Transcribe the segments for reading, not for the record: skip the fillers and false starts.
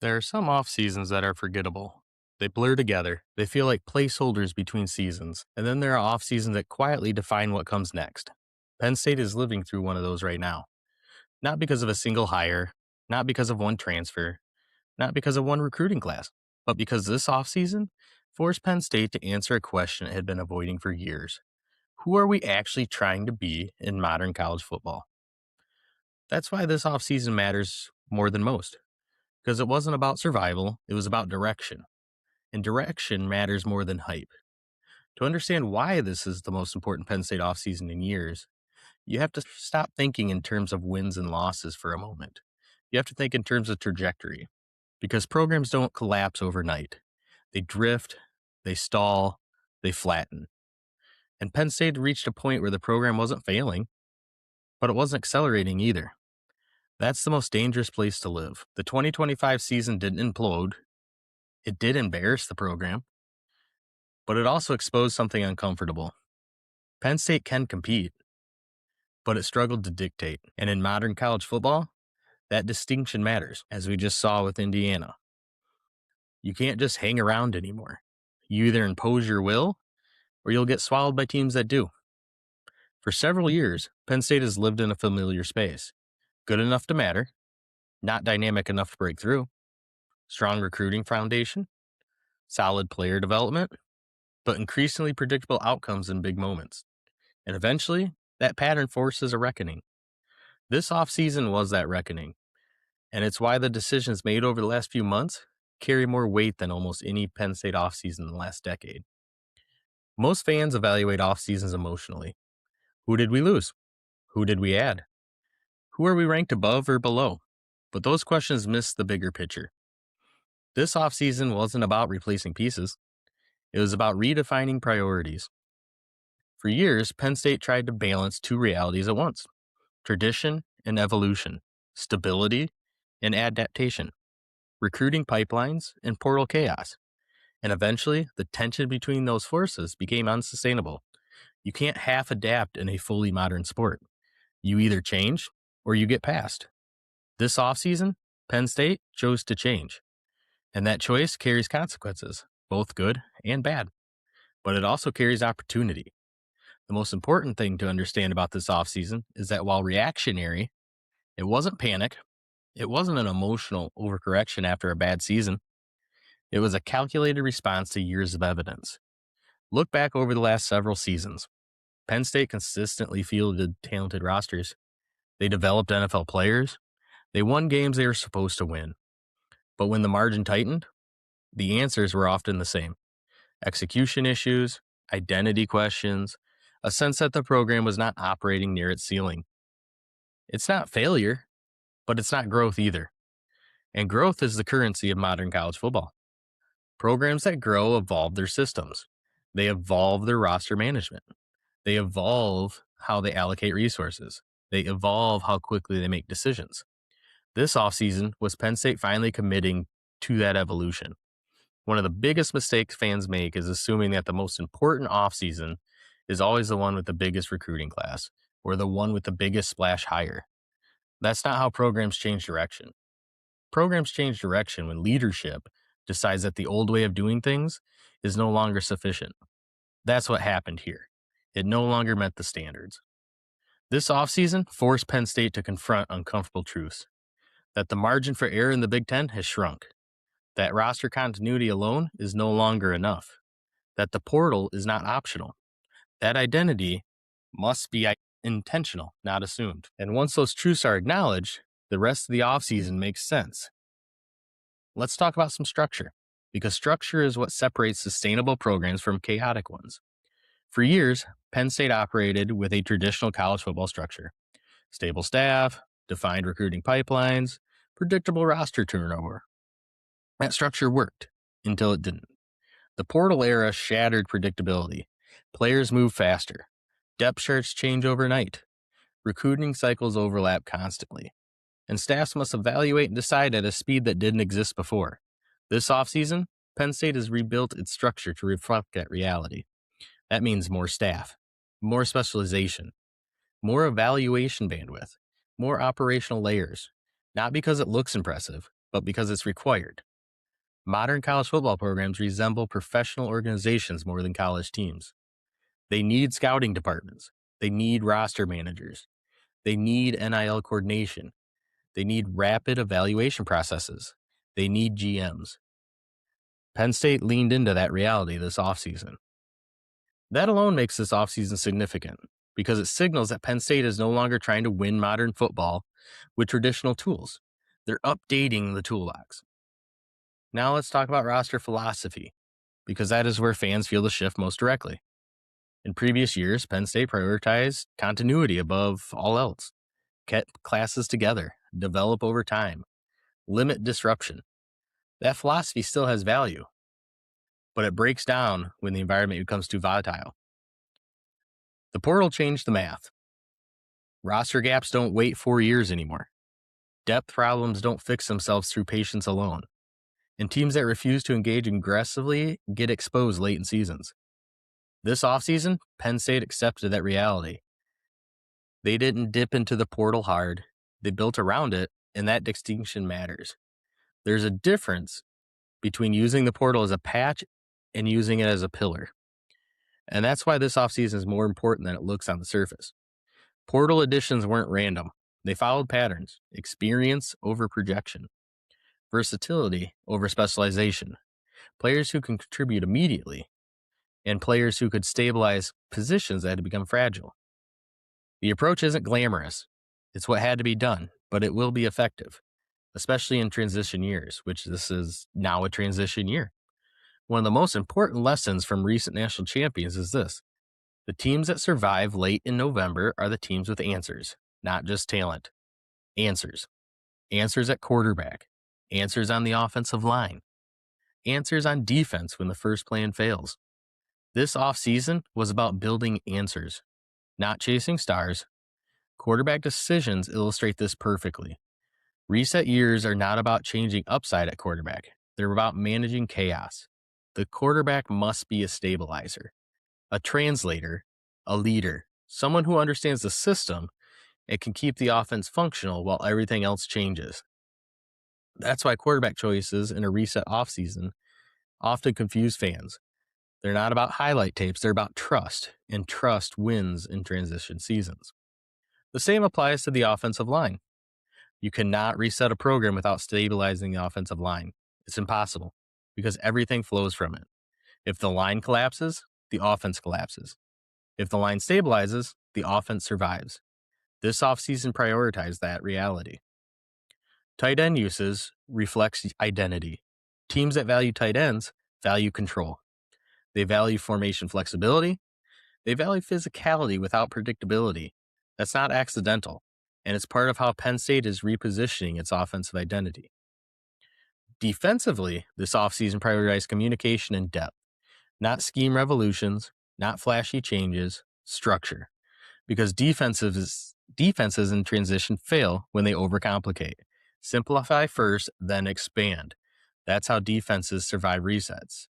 There are some off seasons that are forgettable. They blur together. They feel like placeholders between seasons. And then there are off seasons that quietly define what comes next. Penn State is living through one of those right now. Not because of a single hire, not because of one transfer, not because of one recruiting class, but because this offseason forced Penn State to answer a question it had been avoiding for years. Who are we actually trying to be in modern college football? That's why this offseason matters more than most, because it wasn't about survival, it was about direction. And direction matters more than hype. To understand why this is the most important Penn State offseason in years, you have to stop thinking in terms of wins and losses for a moment. You have to think in terms of trajectory, because programs don't collapse overnight. They drift, they stall, they flatten. And Penn State reached a point where the program wasn't failing, but it wasn't accelerating either. That's the most dangerous place to live. The 2025 season didn't implode. It did embarrass the program, but it also exposed something uncomfortable. Penn State can compete, but it struggled to dictate. And in modern college football, that distinction matters, as we just saw with Indiana. You can't just hang around anymore. You either impose your will, or you'll get swallowed by teams that do. For several years, Penn State has lived in a familiar space. Good enough to matter, not dynamic enough to break through. Strong recruiting foundation, solid player development, but increasingly predictable outcomes in big moments. And eventually, that pattern forces a reckoning. This offseason was that reckoning, and it's why the decisions made over the last few months carry more weight than almost any Penn State offseason in the last decade. Most fans evaluate offseasons emotionally. Who did we lose? Who did we add? Who are we ranked above or below? But those questions miss the bigger picture. This offseason wasn't about replacing pieces. It was about redefining priorities. For years, Penn State tried to balance two realities at once: tradition and evolution, stability and adaptation, recruiting pipelines and portal chaos. And eventually, the tension between those forces became unsustainable. You can't half adapt in a fully modern sport. You either change or you get passed. This offseason, Penn State chose to change. And that choice carries consequences, both good and bad. But it also carries opportunity. The most important thing to understand about this offseason is that while reactionary, it wasn't panic. It wasn't an emotional overcorrection after a bad season. It was a calculated response to years of evidence. Look back over the last several seasons. Penn State consistently fielded talented rosters. They developed NFL players. They won games they were supposed to win. But when the margin tightened, the answers were often the same: execution issues, identity questions, a sense that the program was not operating near its ceiling. It's not failure, but it's not growth either. And growth is the currency of modern college football. Programs that grow evolve their systems. They evolve their roster management. They evolve how they allocate resources. They evolve how quickly they make decisions. This offseason was Penn State finally committing to that evolution. One of the biggest mistakes fans make is assuming that the most important offseason is always the one with the biggest recruiting class or the one with the biggest splash hire. That's not how programs change direction. Programs change direction when leadership decides that the old way of doing things is no longer sufficient. That's what happened here. It no longer met the standards. This offseason forced Penn State to confront uncomfortable truths: that the margin for error in the Big Ten has shrunk, that roster continuity alone is no longer enough, that the portal is not optional, that identity must be intentional, not assumed. And once those truths are acknowledged, the rest of the offseason makes sense. Let's talk about some structure, because structure is what separates sustainable programs from chaotic ones. For years, Penn State operated with a traditional college football structure: stable staff, defined recruiting pipelines, predictable roster turnover. That structure worked until it didn't. The portal era shattered predictability. Players move faster. Depth charts change overnight. Recruiting cycles overlap constantly. And staffs must evaluate and decide at a speed that didn't exist before. This offseason, Penn State has rebuilt its structure to reflect that reality. That means more staff, more specialization, more evaluation bandwidth, more operational layers. Not because it looks impressive, but because it's required. Modern college football programs resemble professional organizations more than college teams. They need scouting departments. They need roster managers. They need NIL coordination. They need rapid evaluation processes. They need GMs. Penn State leaned into that reality this offseason. That alone makes this offseason significant because it signals that Penn State is no longer trying to win modern football with traditional tools. They're updating the toolbox. Now let's talk about roster philosophy, because that is where fans feel the shift most directly. In previous years, Penn State prioritized continuity above all else, kept classes together, develop over time, limit disruption. That philosophy still has value, but it breaks down when the environment becomes too volatile. The portal changed the math. Roster gaps don't wait 4 years anymore. Depth problems don't fix themselves through patience alone. And teams that refuse to engage aggressively get exposed late in seasons. This offseason, Penn State accepted that reality. They didn't dip into the portal hard. They built around it, and that distinction matters. There's a difference between using the portal as a patch and using it as a pillar. And that's why this offseason is more important than it looks on the surface. Portal additions weren't random. They followed patterns, experience over projection, versatility over specialization, players who can contribute immediately, and players who could stabilize positions that had become fragile. The approach isn't glamorous. It's what had to be done, but it will be effective, especially in transition years, which this is now a transition year. One of the most important lessons from recent national champions is this. The teams that survive late in November are the teams with answers, not just talent. Answers. Answers at quarterback. Answers on the offensive line. Answers on defense when the first plan fails. This offseason was about building answers, not chasing stars. Quarterback decisions illustrate this perfectly. Reset years are not about changing upside at quarterback. They're about managing chaos. The quarterback must be a stabilizer, a translator, a leader, someone who understands the system and can keep the offense functional while everything else changes. That's why quarterback choices in a reset offseason often confuse fans. They're not about highlight tapes, they're about trust, and trust wins in transition seasons. The same applies to the offensive line. You cannot reset a program without stabilizing the offensive line. It's impossible because everything flows from it. If the line collapses, the offense collapses. If the line stabilizes, the offense survives. This offseason prioritized that reality. Tight end uses reflects identity. Teams that value tight ends value control. They value formation flexibility. They value physicality without predictability. That's not accidental, and it's part of how Penn State is repositioning its offensive identity. Defensively, this offseason prioritized communication and depth, not scheme revolutions, not flashy changes, structure. Because defenses in transition fail when they overcomplicate. Simplify first, then expand. That's how defenses survive resets.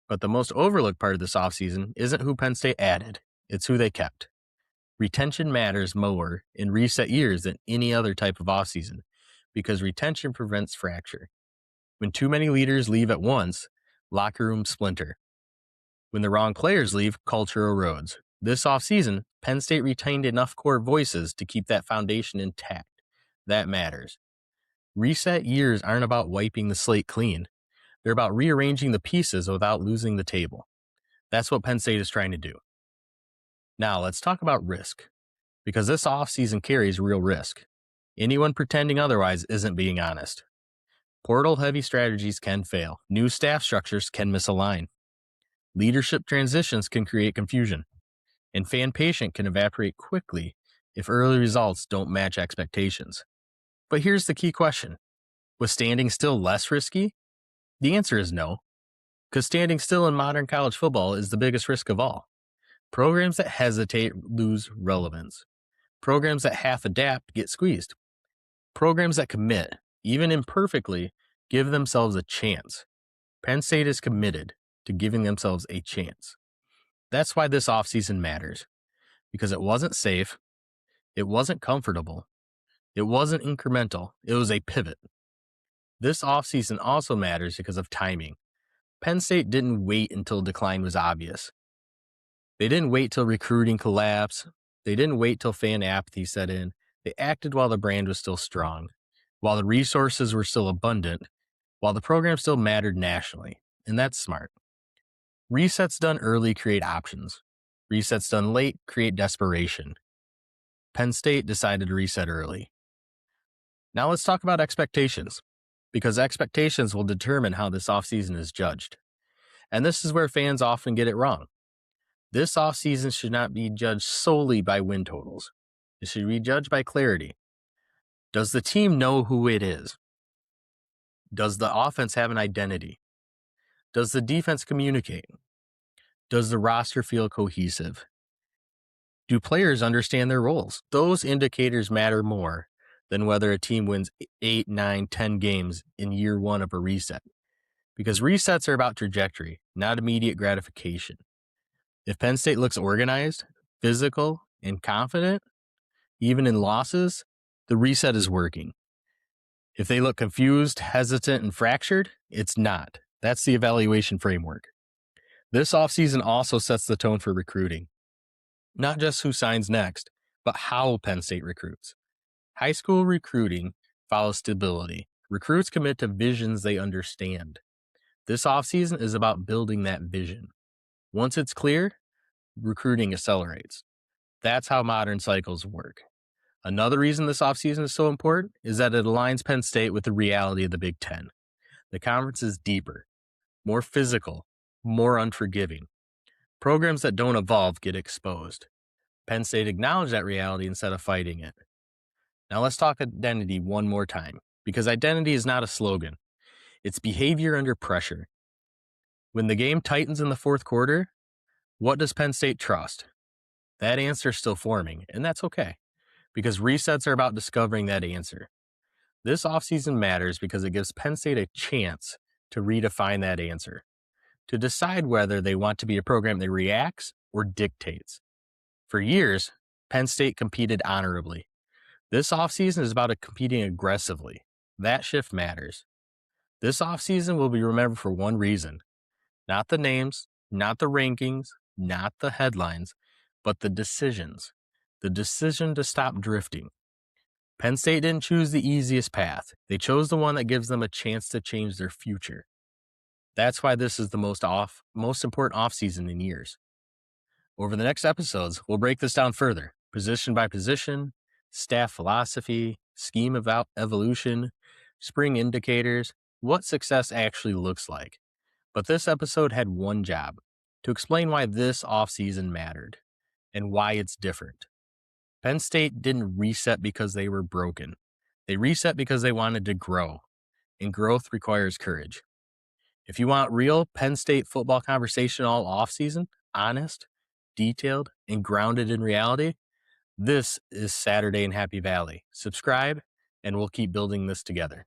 But the most overlooked part of this offseason isn't who Penn State added, it's who they kept. Retention matters more in reset years than any other type of offseason because retention prevents fracture. When too many leaders leave at once, locker rooms splinter. When the wrong players leave, culture erodes. This offseason, Penn State retained enough core voices to keep that foundation intact. That matters. Reset years aren't about wiping the slate clean. They're about rearranging the pieces without losing the table. That's what Penn State is trying to do. Now, let's talk about risk, because this offseason carries real risk. Anyone pretending otherwise isn't being honest. Portal-heavy strategies can fail. New staff structures can misalign. Leadership transitions can create confusion. And fan patience can evaporate quickly if early results don't match expectations. But here's the key question. Was standing still less risky? The answer is no, because standing still in modern college football is the biggest risk of all. Programs that hesitate lose relevance. Programs that half adapt get squeezed. Programs that commit, even imperfectly, give themselves a chance. Penn State is committed to giving themselves a chance. That's why this offseason matters, because it wasn't safe, it wasn't comfortable, it wasn't incremental, it was a pivot. This offseason also matters because of timing. Penn State didn't wait until decline was obvious. They didn't wait till recruiting collapsed. They didn't wait till fan apathy set in. They acted while the brand was still strong, while the resources were still abundant, while the program still mattered nationally. And that's smart. Resets done early create options. Resets done late create desperation. Penn State decided to reset early. Now let's talk about expectations, because expectations will determine how this offseason is judged. And this is where fans often get it wrong. This offseason should not be judged solely by win totals. It should be judged by clarity. Does the team know who it is? Does the offense have an identity? Does the defense communicate? Does the roster feel cohesive? Do players understand their roles? Those indicators matter more than whether a team wins 8, 9, 10 games in year one of a reset. Because resets are about trajectory, not immediate gratification. If Penn State looks organized, physical, and confident, even in losses, the reset is working. If they look confused, hesitant, and fractured, it's not. That's the evaluation framework. This offseason also sets the tone for recruiting. Not just who signs next, but how Penn State recruits. High school recruiting follows stability. Recruits commit to visions they understand. This offseason is about building that vision. Once it's clear, recruiting accelerates. That's how modern cycles work. Another reason this offseason is so important is that it aligns Penn State with the reality of the Big Ten. The conference is deeper, more physical, more unforgiving. Programs that don't evolve get exposed. Penn State acknowledged that reality instead of fighting it. Now let's talk identity one more time, because identity is not a slogan. It's behavior under pressure. When the game tightens in the fourth quarter, what does Penn State trust? That answer is still forming, and that's okay, because resets are about discovering that answer. This offseason matters because it gives Penn State a chance to redefine that answer, to decide whether they want to be a program that reacts or dictates. For years, Penn State competed honorably. This offseason is about competing aggressively. That shift matters. This offseason will be remembered for one reason. Not the names, not the rankings, not the headlines, but the decisions. The decision to stop drifting. Penn State didn't choose the easiest path. They chose the one that gives them a chance to change their future. That's why this is the most important offseason in years. Over the next episodes, we'll break this down further, position by position, staff philosophy, scheme of evolution, spring indicators, what success actually looks like. But this episode had one job, to explain why this offseason mattered and why it's different. Penn State didn't reset because they were broken. They reset because they wanted to grow, and growth requires courage. If you want real Penn State football conversation all offseason, honest, detailed, and grounded in reality, this is Saturday in Happy Valley. Subscribe, and we'll keep building this together.